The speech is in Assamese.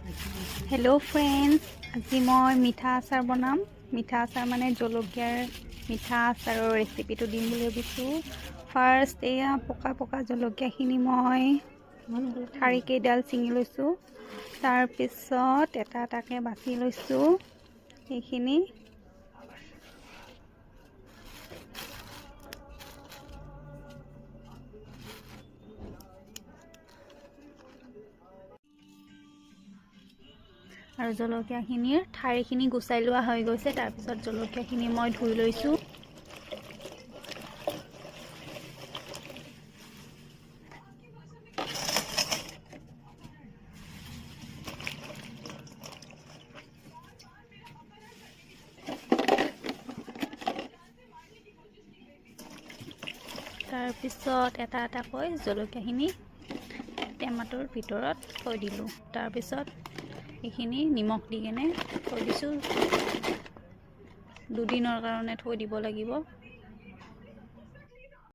হেল্ল' ফ্ৰেণ্ডছ, আজি মই মিঠা আচাৰ বনাম। মিঠা আচাৰ মানে জলকীয়াৰ মিঠা আচাৰৰ ৰেচিপিটো দিম বুলি ভাবিছোঁ। ফাৰ্ষ্ট এয়া পকা জলকীয়াখিনি মই ঠাৰিকেইডাল ছিঙি লৈছোঁ। তাৰপিছত এটা এটাকৈ বাছি লৈছোঁ এইখিনি। আৰু জলকীয়াখিনিৰ ঠাৰিখিনি গুচাই লোৱা হৈ গৈছে। তাৰপিছত জলকীয়াখিনি মই ধুই লৈছোঁ। তাৰপিছত এটা এটাকৈ জলকীয়াখিনি টেমাটোৰ ভিতৰত থৈ দিলোঁ। তাৰপিছত এইখিনি নিমখ দি কেনে থৈ দিছোঁ। দুদিনৰ কাৰণে থৈ দিব লাগিব।